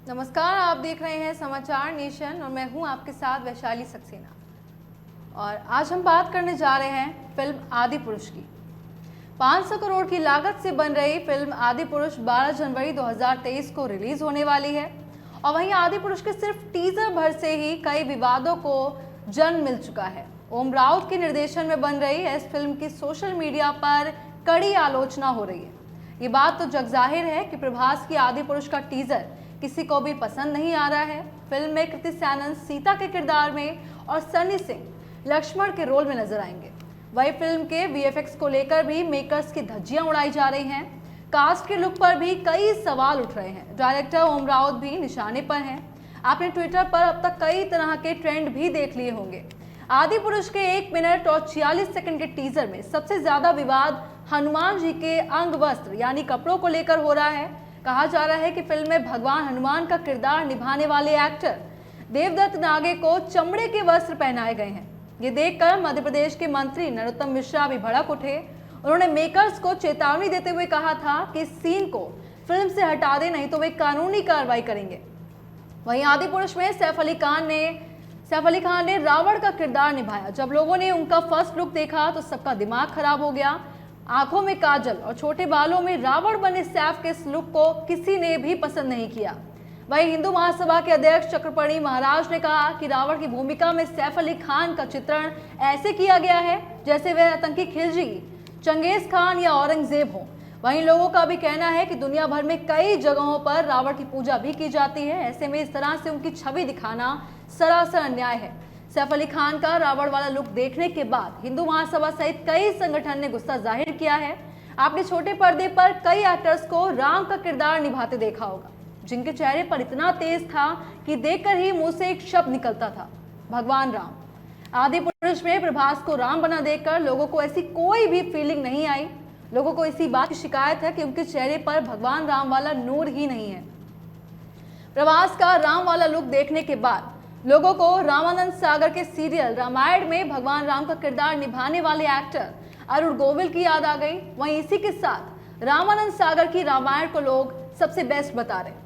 नमस्कार, आप देख रहे हैं समाचार नेशन और मैं हूं आपके साथ वैशाली सक्सेना। और आज हम बात करने जा रहे हैं फिल्म आदि पुरुष की। 500 करोड़ की लागत से बन रही फिल्म आदि पुरुष 12 जनवरी 2023 को रिलीज होने वाली है। और वहीं आदि पुरुष के सिर्फ टीजर भर से ही कई विवादों को जन्म मिल चुका है। ओम राउत के निर्देशन में बन रही है इस फिल्म की सोशल मीडिया पर कड़ी आलोचना हो रही है। ये बात तो जगजाहिर है कि प्रभास की आदि पुरुष का टीजर किसी को भी पसंद नहीं आ रहा है। फिल्म में कृति सैनन सीता के किरदार में और सनी सिंह लक्ष्मण के रोल में नजर आएंगे। वही फिल्म के वीएफएक्स को लेकर भी मेकर्स की धज्जियां उड़ाई जा रही हैं। कास्ट के लुक पर भी कई सवाल उठ रहे हैं। डायरेक्टर ओम राउत भी निशाने पर हैं। आपने ट्विटर पर अब तक कई तरह के ट्रेंड भी देख लिए होंगे। आदि पुरुष के 1 मिनट और 46 सेकंड के टीजर में सबसे ज्यादा विवाद हनुमान जी के अंग वस्त्र यानी कपड़ों को लेकर हो रहा है। कहा जा रहा है कि फिल्म में भगवान हनुमान का किरदार निभाने वाले एक्टर देवदत्त नागे को चमड़े के वस्त्र पहनाए गए हैं। ये देखकर मध्य प्रदेश के मंत्री नरोत्तम मिश्रा भी भड़क उठे। उन्होंने मेकर्स को चेतावनी देते हुए कहा था कि इस सीन को फिल्म से हटा दें, नहीं तो वे कानूनी कार्रवाई करेंगे। वहीं आदि पुरुष में सैफ अली खान ने रावण का किरदार निभाया। जब लोगों ने उनका फर्स्ट लुक देखा तो सबका दिमाग खराब हो गया। आंखों में काजल और छोटे बालों में रावण बने सैफ के इस लुक को किसी ने भी पसंद नहीं किया। वहीं हिंदू महासभा के अध्यक्ष चक्रपाणी महाराज ने कहा कि रावण की भूमिका में सैफ अली खान का चित्रण ऐसे किया गया है जैसे वह आतंकी खिलजी, चंगेज खान या औरंगजेब हो। वहीं लोगों का भी कहना है कि दुनिया भर में कई जगहों पर रावण की पूजा भी की जाती है। ऐसे में इस तरह से उनकी छवि दिखाना सरासर अन्याय है। सैफ अली खान का रावण वाला लुक देखने के बाद हिंदू महासभा सहित कई संगठन ने गुस्सा जाहिर किया है। आपने छोटे पर्दे पर कई एक्टर्स को राम का किरदार निभाते देखा होगा, जिनके चेहरे पर इतना तेज था कि देखकर ही मुंह से एक शब्द निकलता था, भगवान राम। आदि पुरुष में प्रभास को राम बना देखकर लोगों को ऐसी कोई भी फीलिंग नहीं आई। लोगों को इसी बात की शिकायत है कि उनके चेहरे पर भगवान राम वाला नूर ही नहीं है। प्रभास का राम वाला लुक देखने के बाद लोगों को रामानंद सागर के सीरियल रामायण में भगवान राम का किरदार निभाने वाले एक्टर अरुण गोविल की याद आ गई। वहीं इसी के साथ रामानंद सागर की रामायण को लोग सबसे बेस्ट बता रहे हैं।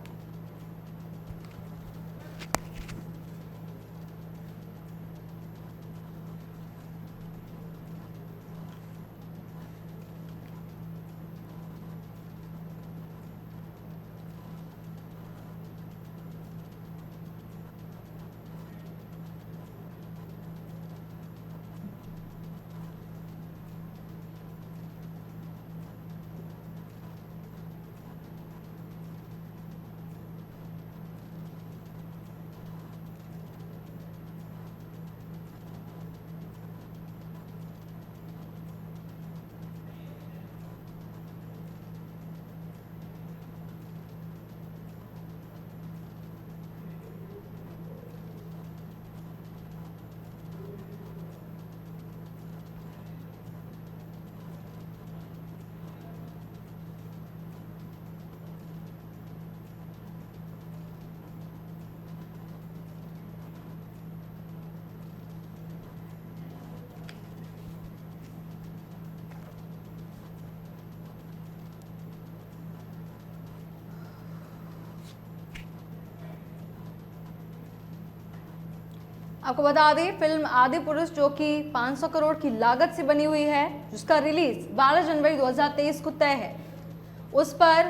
आपको बता दें, फिल्म आदि पुरुष जो कि 500 करोड़ की लागत से बनी हुई है, जिसका रिलीज 12 जनवरी 2023 को तय है, उस पर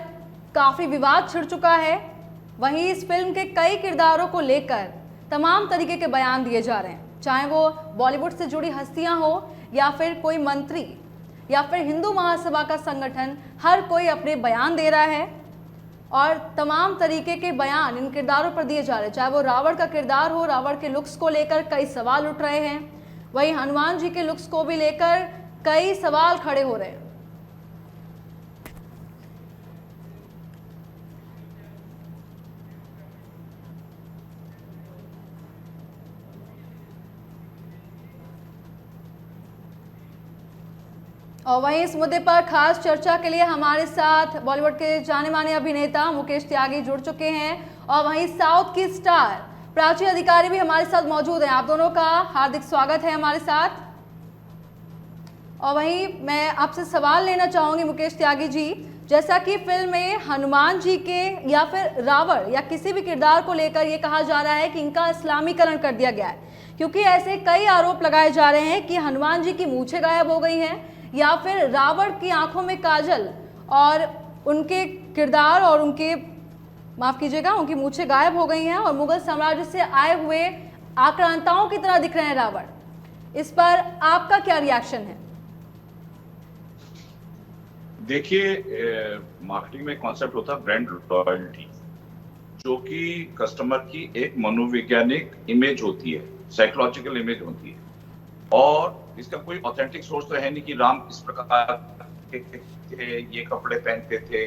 काफ़ी विवाद छिड़ चुका है। वहीं इस फिल्म के कई किरदारों को लेकर तमाम तरीके के बयान दिए जा रहे हैं, चाहे वो बॉलीवुड से जुड़ी हस्तियां हो या फिर कोई मंत्री या फिर हिंदू महासभा का संगठन। हर कोई अपने बयान दे रहा है और तमाम तरीके के बयान इन किरदारों पर दिए जा रहे हैं। चाहे वो रावण का किरदार हो, रावण के लुक्स को लेकर कई सवाल उठ रहे हैं। वहीं हनुमान जी के लुक्स को भी लेकर कई सवाल खड़े हो रहे हैं। और वहीं इस मुद्दे पर खास चर्चा के लिए हमारे साथ बॉलीवुड के जाने माने अभिनेता मुकेश त्यागी जुड़ चुके हैं और वहीं साउथ की स्टार प्राची अधिकारी भी हमारे साथ मौजूद हैं। आप दोनों का हार्दिक स्वागत है हमारे साथ। और वहीं मैं आपसे सवाल लेना चाहूंगी मुकेश त्यागी जी, जैसा कि फिल्म में हनुमान जी के या फिर रावण या किसी भी किरदार को लेकर ये कहा जा रहा है कि इनका इस्लामीकरण कर दिया गया है, क्योंकि ऐसे कई आरोप लगाए जा रहे हैं कि हनुमान जी की मूंछें गायब हो गई हैं या फिर रावण की आंखों में काजल और उनके किरदार और उनके, माफ कीजिएगा, उनकी मूंछें गायब हो गई हैं और मुगल साम्राज्य से आए हुए आक्रांताओं की तरह दिख रहे हैं रावण। इस पर आपका क्या रिएक्शन है? देखिए, मार्केटिंग में कॉन्सेप्ट होता है ब्रांड लॉयल्टी, जो कि कस्टमर की एक मनोवैज्ञानिक इमेज होती है, साइकोलॉजिकल इमेज होती है, और इसका कोई ऑथेंटिक सोर्स तो है नहीं कि राम इस प्रकार के थे, ये कपड़े पहनते थे।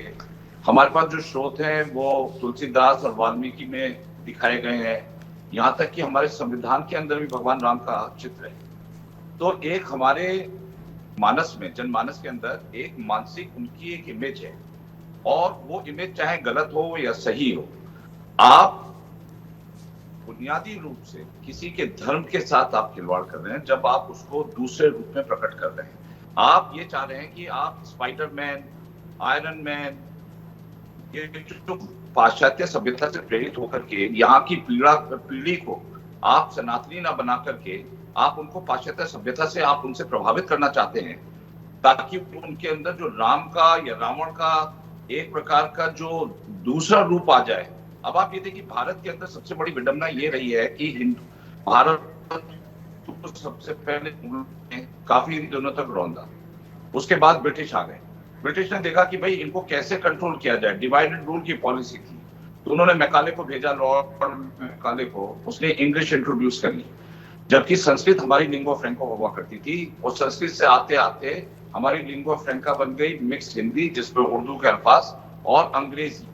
हमारे पास जो स्रोत हैं वो तुलसीदास और वाल्मीकि में दिखाए गए हैं, यहाँ तक कि हमारे संविधान के अंदर भी भगवान राम का चित्र है। तो एक हमारे मानस में, जनमानस के अंदर एक मानसिक उनकी एक इमेज है, और वो इमेज चाहे गलत हो या सही हो, आप बुनियादी रूप से किसी के धर्म के साथ आप खिलवाड़ कर रहे हैं जब आप उसको दूसरे रूप में प्रकट कर रहे हैं। आप ये चाह रहे हैं कि आप स्पाइडरमैन, आयरन मैन, ये जो पाश्चात्य सभ्यता से प्रेरित होकर के यहाँ की पीढ़ी को आप सनातनी ना बना करके आप उनको पाश्चात्य सभ्यता से आप उनसे प्रभावित करना चाहते हैं, ताकि उनके अंदर जो राम का या रावण का एक प्रकार का जो दूसरा रूप आ जाए। अब आप ये देखिए, भारत के अंदर सबसे बड़ी विडंबना ये रही है कि भारत तो सबसे पहले काफी दिनों तक रौंदा, उसके बाद ब्रिटिश आ गए। ब्रिटिश ने देखा कि भाई इनको कैसे कंट्रोल किया जाए, डिवाइडेड रूल की पॉलिसी थी, तो उन्होंने मैकाले को भेजा, लॉर्ड मैकाले को, उसने इंग्लिश इंट्रोड्यूस करी, जबकि संस्कृत हमारी लिंगुआ फ्रैंका हुआ करती थी। और संस्कृत से आते आते हमारी लिंगुआ फ्रैंका बन गई मिक्स्ड हिंदी, जिसमें उर्दू के अल्फाज और अंग्रेजी।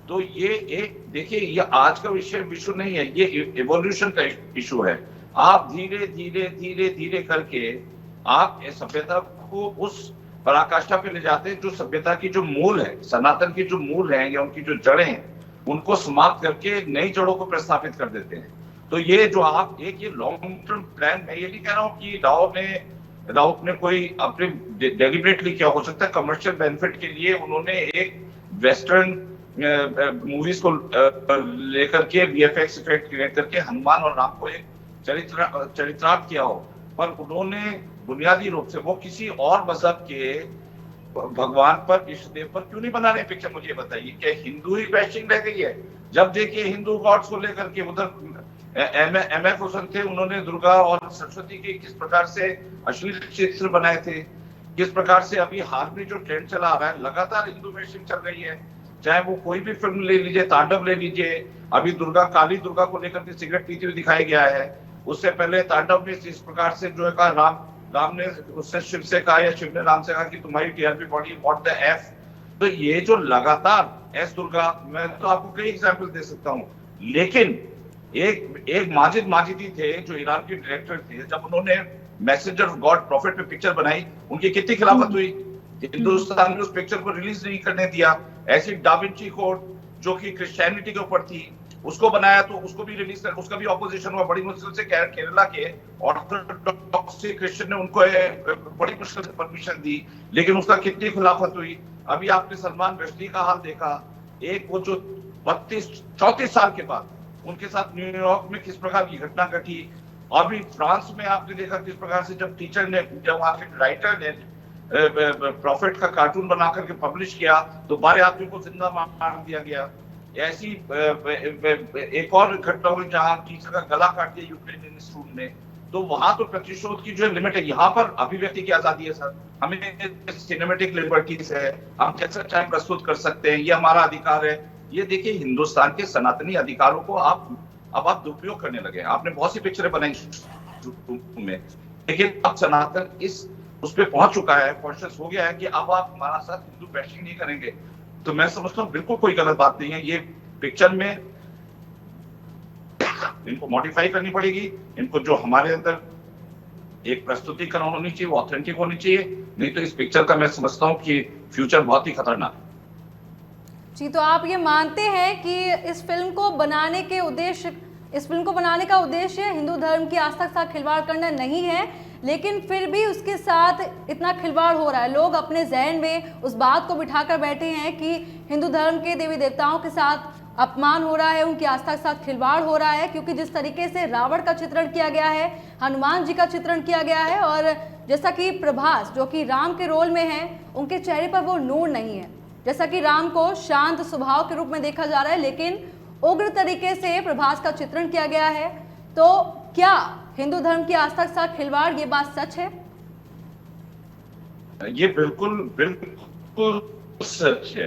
तो ये एक देखिए, ये आज का विषय नहीं है, ये इवोल्यूशन का इशू है। आप धीरे धीरे धीरे धीरे करके आप इस सभ्यता को उस पराकाष्ठा पे ले जाते हैं जो सभ्यता की जो मूल है, सनातन की जो मूल है या उनकी जो जड़ें हैं, उनको समाप्त करके नई जड़ों को प्रस्थापित कर देते हैं। तो ये जो आप एक ये लॉन्ग टर्म प्लान, मैं ये नहीं कह रहा हूँ कि राउत ने कोई अपने डेलिबरेटली किया, हो सकता है कमर्शियल बेनिफिट के लिए उन्होंने एक वेस्टर्न मूवीज को लेकर के वीएफएक्स इफेक्ट क्रिएट करके हनुमान और राम को एक चरित्रार्थ किया हो, पर उन्होंने बुनियादी रूप से वो किसी और मजहब के भगवान पर, इष्ट देव पर क्यों नहीं बना रहे पिक्चर? मुझे बताइए, क्या हिंदू ही बैशिंग रह गई है? जब देखिए हिंदू गॉड्स को लेकर के उधर एमएफ हुसैन थे, उन्होंने दुर्गा और सरस्वती के किस प्रकार से अश्लील चित्र बनाए थे, किस प्रकार से अभी हाल में जो ट्रेंड चला आ रहा है, लगातार हिंदू बैशिंग चल रही है। चाहे वो कोई भी फिल्म ले लीजिए, तांडव ले लीजिए, अभी काली दुर्गा को लेकर के सिगरेट पीते हुए दिखाया गया है। उससे पहले तांडव में इस प्रकार से जो है कहा, राम ने उससे शिव से कहा या शिव ने राम से कहा कि तुम्हारी TRP body what the F. तो ये जो लगातार एस दुर्गा, मैं तो आपको कई एग्जांपल दे सकता हूँ, लेकिन एक माजिदी थे जो ईरान के डायरेक्टर थे, जब उन्होंने मैसेंजर ऑफ गॉड प्रॉफिट पे पिक्चर बनाई, उनकी कितनी खिलाफत हुई, हिंदुस्तान ने उस पिक्चर को रिलीज नहीं करने दिया। ऐसी डाविंची कोड जो कि क्रिश्चियनिटी के ऊपर थी, उसको बनाया तो उसको भी रिलीज कर, उसका भी ऑपोजिशन हुआ बड़ी मुश्किल से। केरला के ऑर्थोडॉक्स क्रिश्चियन ने उनको बड़ी मुश्किल से परमिशन दी, लेकिन उसका कितनी खिलाफत हुई। अभी आपने सलमान रश्दी का हाल देखा, एक वो जो 32-34 साल के बाद उनके साथ न्यूयॉर्क में किस प्रकार की घटना घटी। अभी फ्रांस में आपने देखा किस प्रकार से जब वहां के राइटर ने प्रॉफिट का कार्टून बना करके पब्लिश किया तो 12 आदमी को जिंदा मार दिया गया। ऐसी एक और घटना हुई जहां टीचर का गला काट दिया यूक्रेनियन स्कूल में। तो वहां तो प्रतिशोध की जो लिमिट है, यहाँ पर अभिव्यक्ति की आजादी है सर, हमें सिनेमेटिक लिबर्टीज है, हम जैसा चाहे प्रस्तुत कर सकते हैं, ये हमारा अधिकार है। ये देखिए, हिंदुस्तान के सनातनी अधिकारों को अब आप दुरुपयोग करने लगे। आपने बहुत सी पिक्चरें बनाई में, लेकिन अब सनातन उस पे पहुंच चुका है, कॉन्शियस हो गया है कि अब आप हमारा साथ हिंदू बैशिंग नहीं करेंगे। तो मैं समझता हूँ बिल्कुल कोई गलत बात नहीं है। ये पिक्चर में इनको मॉडिफाई करनी पड़ेगी, इनको जो हमारे अंदर एक प्रस्तुतिकरण होनी चाहिए वो ऑथेंटिक होनी चाहिए, नहीं तो इस पिक्चर का मैं समझता हूँ कि फ्यूचर बहुत ही खतरनाक है। जी, तो आप ये मानते हैं कि इस फिल्म को बनाने का उद्देश्य हिंदू धर्म की आस्था के साथ खिलवाड़ करना नहीं है, लेकिन फिर भी उसके साथ इतना खिलवाड़ हो रहा है। लोग अपने जहन में उस बात को बिठाकर बैठे हैं कि हिंदू धर्म के देवी देवताओं के साथ अपमान हो रहा है, उनकी आस्था के साथ खिलवाड़ हो रहा है, क्योंकि जिस तरीके से रावण का चित्रण किया गया है, हनुमान जी का चित्रण किया गया है, और जैसा कि प्रभास जो कि राम के रोल में है, उनके चेहरे पर वो नूर नहीं है। जैसा कि राम को शांत स्वभाव के रूप में देखा जा रहा है, लेकिन उग्र तरीके से प्रभास का चित्रण किया गया है। तो क्या हिंदू धर्म की आस्था के साथ खिलवाड़, ये बात सच है? ये बिल्कुल बिल्कुल सच है,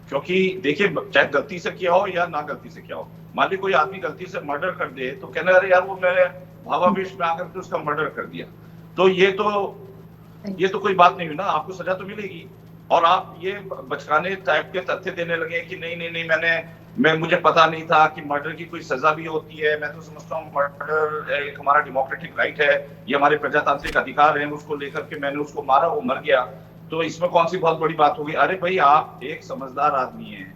क्योंकि देखिए, चाहे गलती से किया हो या ना गलती से किया हो, मान ली कोई आदमी गलती से मर्डर कर दे तो कहना अरे यार वो मैंने भावावेश में आकर के उसका मर्डर कर दिया, तो ये तो कोई बात नहीं हुई ना, आपको सजा तो मिलेगी। और आप ये बचकाने टाइप के तथ्य देने लगे कि नहीं मुझे पता नहीं था कि मर्डर की कोई सजा भी होती है। मैं तो समझता हूँ मर्डर एक हमारा डेमोक्रेटिक राइट है, ये हमारे प्रजातांत्रिक अधिकार है, उसको लेकर के मैंने उसको मारा, वो मर गया, तो इसमें कौन सी बहुत बड़ी बात होगी। अरे भाई, आप एक समझदार आदमी हैं,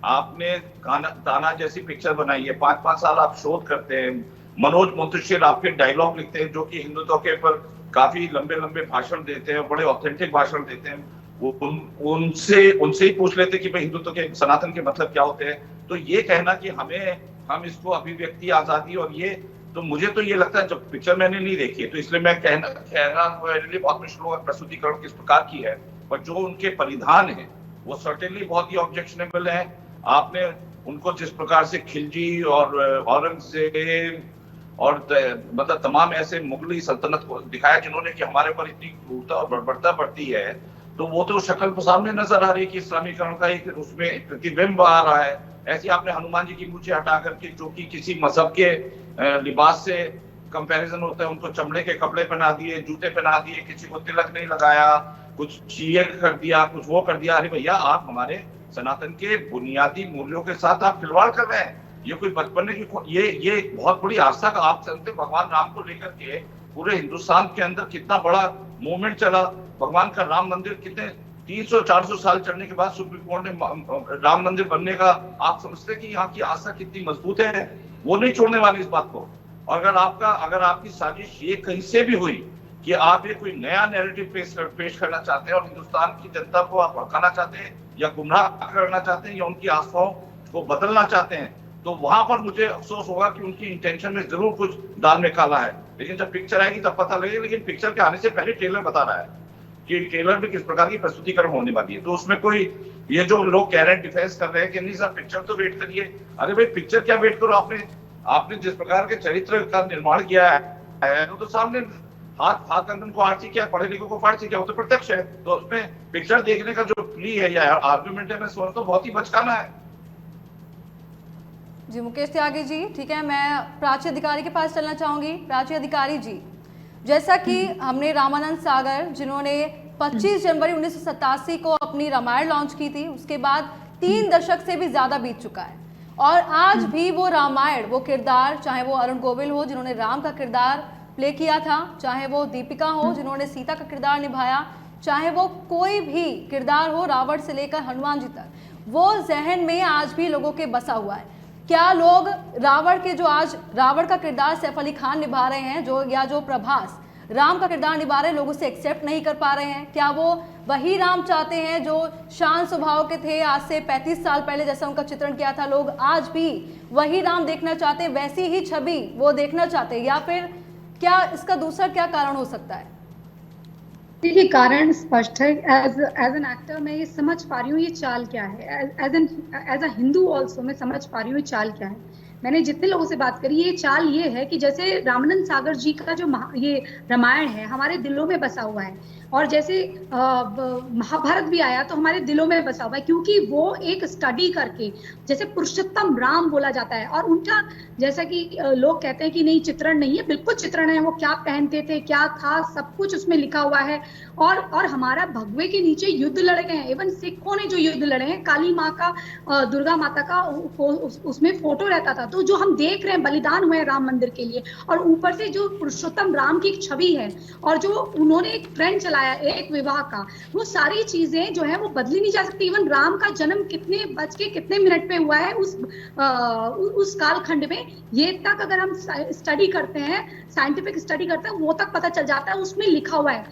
आपने दाना जैसी पिक्चर बनाई है, 5-5 साल आप शोध करते हैं, मनोज मुंतशिर आपके डायलॉग लिखते हैं जो कि हिंदुत्व के ऊपर काफी लंबे लंबे भाषण देते हैं, बड़े ऑथेंटिक भाषण देते हैं, वो उनसे ही पूछ लेते कि भाई हिंदुत्व के, सनातन के मतलब क्या होते हैं। तो ये कहना कि हम इसको अभिव्यक्ति आजादी और ये, तो मुझे तो ये लगता है, जब पिक्चर मैंने नहीं देखी है तो इसलिए मैं कहना बहुत मुश्किल होगा प्रस्तुतिकरण किस प्रकार की है, पर जो उनके परिधान है वो सर्टेनली बहुत ही ऑब्जेक्शनेबल है। आपने उनको जिस प्रकार से खिलजी और औरंगजेब और मतलब तमाम ऐसे मुगली सल्तनत को दिखाया जिन्होंने कि हमारे ऊपर इतनी क्रूरता और बर्बरता बढ़ती है, तो वो तो शक्ल तो सामने नजर आ रही है कि इस्लामीकरण का एक उसमें प्रतिबिंब आ रहा है। ऐसे आपने हनुमान जी की मूछें हटा करके, जो कि किसी मजहब के लिबास से कंपैरिजन होता है, उनको चमड़े के कपड़े पहना दिए, जूते पहना दिए, किसी को तिलक नहीं लगाया, कुछ चीये कर दिया, कुछ वो कर दिया। अरे भैया, आप हमारे सनातन के बुनियादी मूल्यों के साथ आप खिलवाड़ कर रहे हैं। ये कोई बचपन की ये बहुत बड़ी आस्था का आप चलते, भगवान राम को लेकर के पूरे हिंदुस्तान के अंदर कितना बड़ा मूवमेंट चला। भगवान का राम मंदिर कितने 300-400 साल चलने के बाद सुप्रीम कोर्ट ने राम मंदिर बनने का, आप समझते हैं कि यहाँ की आस्था कितनी मजबूत है? वो नहीं छोड़ने वाली इस बात को। और अगर आपकी साजिश ये कहीं से भी हुई कि आप ये कोई नया नैरेटिव पेश करना चाहते हैं और हिंदुस्तान की जनता को आप भड़काना चाहते हैं या गुमराह करना चाहते हैं या उनकी आस्थाओं को बदलना चाहते हैं, तो वहां पर मुझे अफसोस होगा कि उनकी इंटेंशन में जरूर कुछ दाल में काला है। लेकिन जब पिक्चर आएगी तब पता लगेगा। लेकिन पिक्चर के आने से पहले ट्रेलर बता रहा है कि ट्रेलर में किस प्रकार की प्रस्तुतिकरण होने वाली है। तो उसमें कोई ये जो लोग कह रहे हैं, डिफेंस कर रहे हैं कि नहीं सर पिक्चर तो वेट करिए, अरे भाई पिक्चर क्या वेट करो, आपने जिस प्रकार के चरित्र का निर्माण किया है तो सामने हाथ कंधन को आर्ची किया, पढ़े लिखों को फाड़ची किया, वो तो प्रत्यक्ष है। तो उसमें पिक्चर देखने का जो प्ली है या आर्गुमेंट है, मैं समझता हूँ बहुत ही बचकाना है। जी मुकेश त्यागी जी, ठीक है, मैं प्राची अधिकारी के पास चलना चाहूंगी। प्राची अधिकारी जी, जैसा कि हमने रामानंद सागर जिन्होंने 25 जनवरी 1987 को अपनी रामायण लॉन्च की थी, उसके बाद 3 दशक से भी ज़्यादा बीत चुका है, और आज भी वो रामायण, वो किरदार, चाहे वो अरुण गोविल हो जिन्होंने राम का किरदार प्ले किया था, चाहे वो दीपिका हो जिन्होंने सीता का किरदार निभाया, चाहे वो कोई भी किरदार हो रावण से लेकर हनुमान जी तक, वो जहन में आज भी लोगों के बसा हुआ है। क्या लोग रावण के, जो आज रावण का किरदार सैफ अली खान निभा रहे हैं, जो प्रभास राम का किरदार निभा रहे हैं, लोग उसे एक्सेप्ट नहीं कर पा रहे हैं? क्या वो वही राम चाहते हैं जो शांत स्वभाव के थे आज से 35 साल पहले, जैसा उनका चित्रण किया था? लोग आज भी वही राम देखना चाहते हैं, वैसी ही छवि वो देखना चाहते हैं, या फिर क्या इसका दूसरा क्या कारण हो सकता है? देखिए, कारण स्पष्ट है। एज एन एक्टर मैं ये समझ पा रही हूँ ये चाल क्या है। एज अ हिंदू ऑल्सो मैं समझ पा रही हूँ ये चाल क्या है। मैंने जितने लोगों से बात करी, ये चाल ये है कि जैसे रामानंद सागर जी का जो ये रामायण है हमारे दिलों में बसा हुआ है, और जैसे महाभारत भी आया तो हमारे दिलों में बसा हुआ है, क्योंकि वो एक स्टडी करके, जैसे पुरुषोत्तम राम बोला जाता है, और उनका जैसा कि लोग कहते हैं कि नहीं चित्रण नहीं है, बिल्कुल चित्रण है। वो क्या पहनते थे, क्या था, सब कुछ उसमें लिखा हुआ है। और हमारा भगवे के नीचे युद्ध लड़े गए हैं। इवन सिखों ने जो युद्ध लड़े हैं, काली माँ का, दुर्गा माता का उसमें फोटो रहता था। तो जो हम देख रहे हैं बलिदान हुए राम मंदिर के लिए, और ऊपर से जो पुरुषोत्तम राम की एक छवि है और जो उन्होंने एक ट्रेंड चलाया एक विवाह का, वो सारी चीजें जो है वो बदली नहीं जा सकती। इवन राम का जन्म कितने बज के कितने मिनट पे हुआ है उस कालखंड में, ये तक अगर हम स्टडी करते हैं, साइंटिफिक स्टडी करते हैं, वो तक पता चल जाता है, उसमें लिखा हुआ है।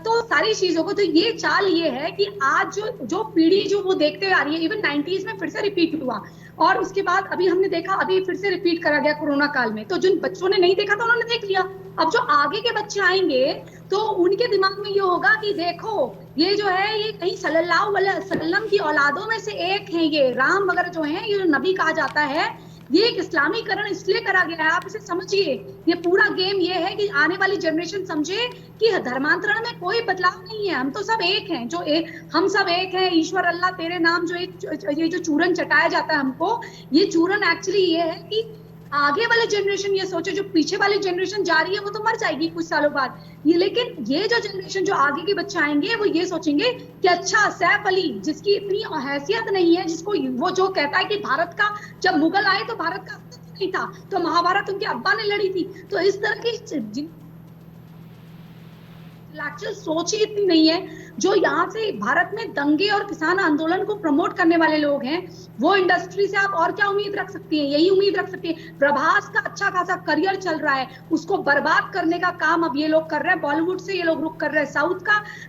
तो सारी चीजों को, तो ये चाल ये है कि आज जो पीढ़ी जो वो देखते हुए आ रही है, इवन 90s में फिर से रिपीट हुआ और उसके बाद अभी हमने देखा, अभी फिर से रिपीट करा गया कोरोना काल में। तो जिन बच्चों ने नहीं देखा था उन्होंने देख लिया। अब जो आगे के बच्चे आएंगे तो उनके दिमाग में ये होगा कि देखो ये जो है ये कहीं सल्लल्लाहु अलैहि वसल्लम की औलादों में से एक है, ये राम वगैरह जो है, ये जो नबी कहा जाता है, ये एक इस्लामीकरण इसलिए करा गया है। आप इसे समझिए, ये पूरा गेम ये है कि आने वाली जनरेशन समझे कि धर्मांतरण में कोई बदलाव नहीं है, हम तो सब एक हैं, हम सब एक हैं, ईश्वर अल्लाह तेरे नाम, ये जो चूरन चटाया जाता है हमको, ये चूरन एक्चुअली ये है कि आगे वाले जनरेशन ये सोचे, जो पीछे वाली जनरेशन जा रही है वो तो मर जाएगी कुछ सालों बाद, ये लेकिन ये जो जनरेशन जो आगे के बच्चे आएंगे वो ये सोचेंगे कि अच्छा सैफ अली जिसकी इतनी हैसियत नहीं है, जिसको वो जो कहता है कि भारत का जब मुगल आए तो भारत का अस्तित्व नहीं था, तो महाभारत उनके अब्बा ने लड़ी थी, तो इस तरह की इंटेलेक्चुअल सोच ही इतनी नहीं है। जो यहाँ से भारत में दंगे और किसान आंदोलन को प्रमोट करने वाले लोग हैं, वो इंडस्ट्री से आप और क्या उम्मीद रख सकती हैं? यही उम्मीद रख सकती है। प्रभास का अच्छा खासा करियर चल रहा है, उसको बर्बाद करने का काम अब ये लोग कर रहे हैं। बॉलीवुड से ये लोग रुक कर रहे हैं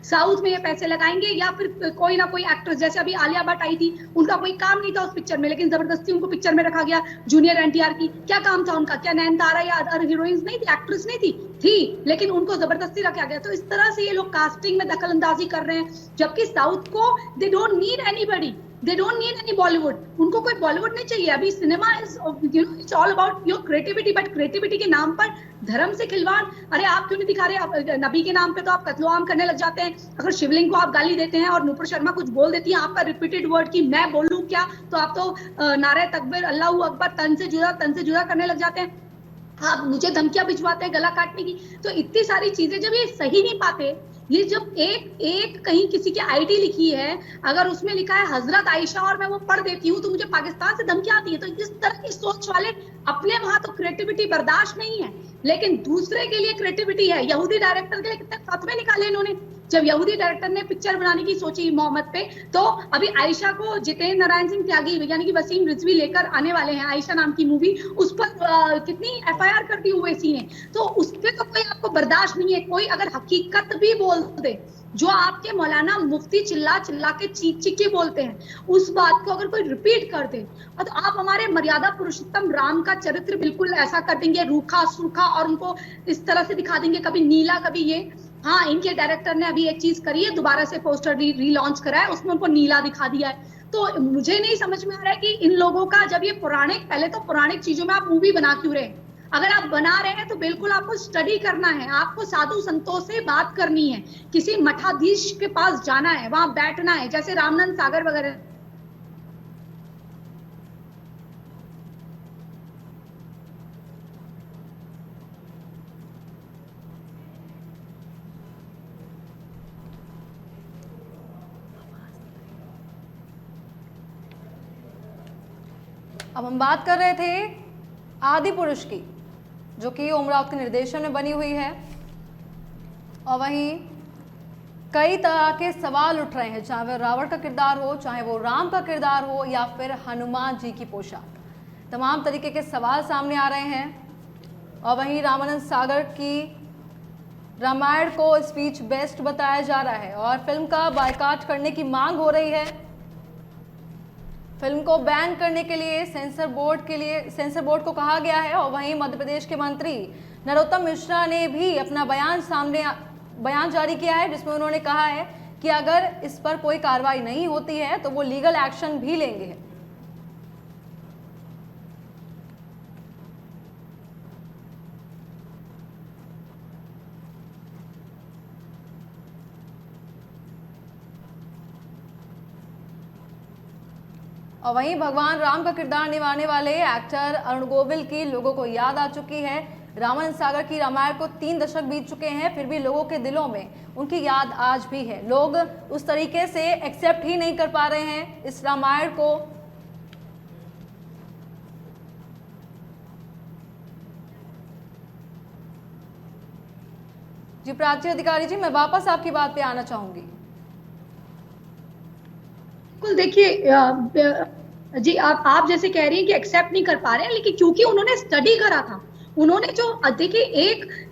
साउथ में ये पैसे लगाएंगे, या फिर कोई ना कोई एक्ट्रेस, जैसे अभी आलिया भट्ट आई थी, उनका कोई काम नहीं था उस पिक्चर में, लेकिन जबरदस्ती उनको पिक्चर में रखा गया। जूनियर एनटीआर की क्या काम था उनका? क्या नयनतारा या अदर हीरोइंस नहीं थी, एक्ट्रेस नहीं थी, लेकिन उनको जबरदस्ती रखा गया। तो इस तरह से ये लोग कास्टिंग में दखल अंदाजी कर रहे हैं, जबकि साउथ को they don't need anybody, they don't need any Bollywood, उनको कोई बॉलीवुड नहीं चाहिए। अभी cinema is it's all about your creativity, but creativity के नाम पर धर्म से खिलवाड़। अरे आप क्यों नहीं दिखा रहे? नबी के नाम पे तो आप कत्लो-आम करने लग जाते हैं। अगर शिवलिंग को आप गाली देते हैं और नुपुर शर्मा कुछ बोल देती है, आपका रिपीटेड वर्ड कि मैं बोलूं क्या, तो आप तो नारे तकबीर अल्लाहू अकबर तन से जुदा करने लग जाते हैं। आप मुझे धमकियां भिजवाते हैं गला काटने की। तो इतनी सारी चीजें जब ये सही नहीं पाते, ये जब एक कहीं किसी की आईडी लिखी है, अगर उसमें लिखा है हजरत आयशा और मैं वो पढ़ देती हूँ तो मुझे पाकिस्तान से धमकी आती है। तो इस तरह की सोच वाले अपने वहां तो क्रिएटिविटी बर्दाश्त नहीं है, लेकिन दूसरे के लिए क्रिएटिविटी है। यहूदी डायरेक्टर के लिए कितने फतवे निकाले इन्होंने। जब यहूदी डायरेक्टर ने पिक्चर बनाने की सोची मोहम्मद पे, तो अभी आयशा को जितेंद्र नारायण सिंह त्यागी यानी कि वसीम रिजवी लेकर आने वाले हैं, आयशा नाम की मूवी, उस पर कितनी एफआईआर कर दी ओवैसी ने। तो उस पर तो कोई आपको बर्दाश्त नहीं है। कोई अगर हकीकत भी बोल दे, जो आपके मौलाना मुफ्ती चिल्ला के चीख के बोलते हैं, उस बात को अगर कोई रिपीट कर दे, तो आप हमारे मर्यादा पुरुषोत्तम राम का चरित्र बिल्कुल ऐसा कर देंगे, रूखा सूखा, और उनको इस तरह से दिखा देंगे, कभी नीला कभी ये। हाँ, इनके डायरेक्टर ने अभी एक चीज करी है, दोबारा से पोस्टर रीलॉन्च करा है, उसमें उनको नीला दिखा दिया है। तो मुझे नहीं समझ में आ रहा है कि इन लोगों का, जब ये पहले तो पौराणिक चीजों में आप मूवी बना क्यों रहे? अगर आप बना रहे हैं तो बिल्कुल आपको स्टडी करना है, आपको साधु संतों से बात करनी है, किसी मठाधीश के पास जाना है, वहां बैठना है, जैसे रामानंद सागर वगैरह। अब हम बात कर रहे थे आदि पुरुष की, जो कि उमराव के निर्देशन में बनी हुई है, और वहीं कई तरह के सवाल उठ रहे हैं, चाहे वह रावण का किरदार हो, चाहे वो राम का किरदार हो, या फिर हनुमान जी की पोशाक। तमाम तरीके के सवाल सामने आ रहे हैं। और वहीं रामानंद सागर की रामायण को स्पीच बेस्ट बताया जा रहा है और फिल्म का बायकॉट करने की मांग हो रही है। फिल्म को बैन करने के लिए सेंसर बोर्ड को कहा गया है। और वहीं मध्य प्रदेश के मंत्री नरोत्तम मिश्रा ने भी अपना बयान जारी किया है, जिसमें उन्होंने कहा है कि अगर इस पर कोई कार्रवाई नहीं होती है तो वो लीगल एक्शन भी लेंगे। और वहीं भगवान राम का किरदार निभाने वाले एक्टर अरुण गोविल की लोगों को याद आ चुकी है। रामानंद सागर की रामायण को 3 दशक बीत चुके हैं, फिर भी लोगों के दिलों में उनकी याद आज भी है। लोग उस तरीके से एक्सेप्ट ही नहीं कर पा रहे हैं इस रामायण को। जी प्राची अधिकारी जी, मैं वापस आपकी बात पे आना चाहूंगी। बिल्कुल, देखिए जी आप जैसे कह रही हैं कि एक्सेप्ट नहीं कर पा रहे हैं, लेकिन क्योंकि उन्होंने स्टडी करा था, उन्होंने जो देखिए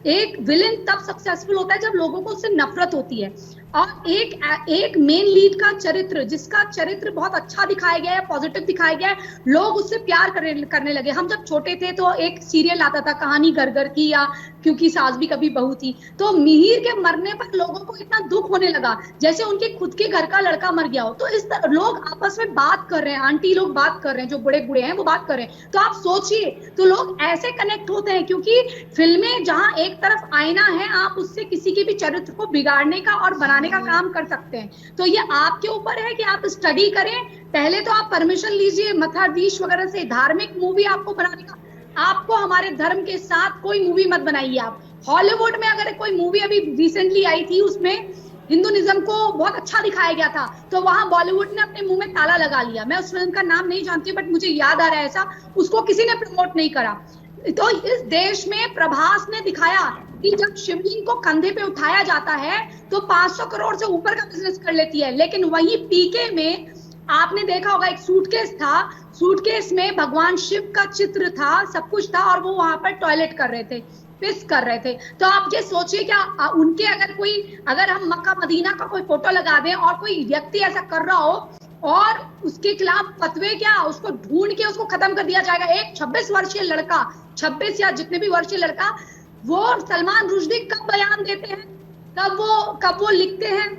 एक विलेन तब सक्सेसफुल होता है जब लोगों को उससे नफरत होती है, और एक मेन लीड का चरित्र, जिसका चरित्र बहुत अच्छा दिखाया गया है, पॉजिटिव दिखाया गया है, लोग उससे प्यार करने लगे। हम जब छोटे थे तो एक सीरियल आता था कहानी घर घर की, या क्योंकि सास भी कभी बहू थी, तो मिहिर के मरने पर लोगों को इतना दुख होने लगा जैसे उनके खुद के घर का लड़का मर गया हो। तो इस तरह लोग आपस में बात कर रहे हैं, आंटी लोग बात कर रहे हैं, जो बड़े बूढ़े हैं वो बात कर रहे हैं, तो आप सोचिए, तो लोग ऐसे कनेक्ट होते हैं, क्योंकि फिल्में जहां एक तरफ आईना है, आप उससे किसी के भी चरित्र को बिगाड़ने का और बनाने का काम कर सकते हैं। तो ये आपके ऊपर है कि आप स्टडी करें, पहले तो आप परमिशन लीजिए मथाधीश वगैरह से, धार्मिक मूवी आपको बनाने का, आपको हमारे धर्म के साथ कोई मूवी मत बनाइए। आप हॉलीवुड में अगर कोई मूवी अभी रिसेंटली आई थी, उसमें हिंदुइज्म को बहुत अच्छा दिखाया गया था, तो वहां बॉलीवुड ने अपने मुंह में ताला लगा लिया। मैं उस फिल्म का नाम नहीं जानती, बट मुझे याद आ रहा है ऐसा, उसको किसी ने प्रमोट नहीं करा। तो इस देश में प्रभास ने दिखाया कि जब शिवलिंग को कंधे पे उठाया जाता है तो 500 करोड़ से ऊपर का बिजनेस कर लेती है। लेकिन वही पीके में आपने देखा होगा, एक सूटकेस था, सूटकेस में भगवान शिव का चित्र था, सब कुछ था, और वो वहां पर टॉयलेट कर रहे थे, पिस कर रहे थे। तो आप ये सोचिए, क्या उनके अगर हम मक्का मदीना का कोई फोटो लगा दें और कोई व्यक्ति ऐसा कर रहा हो और उसके खिलाफ फतवे, क्या उसको ढूंढ के उसको खत्म कर दिया जाएगा। एक 26 वर्षीय लड़का, 26 या जितने भी वर्षीय लड़का, वो सलमान रुश्दी कब बयान देते हैं, कब वो लिखते हैं,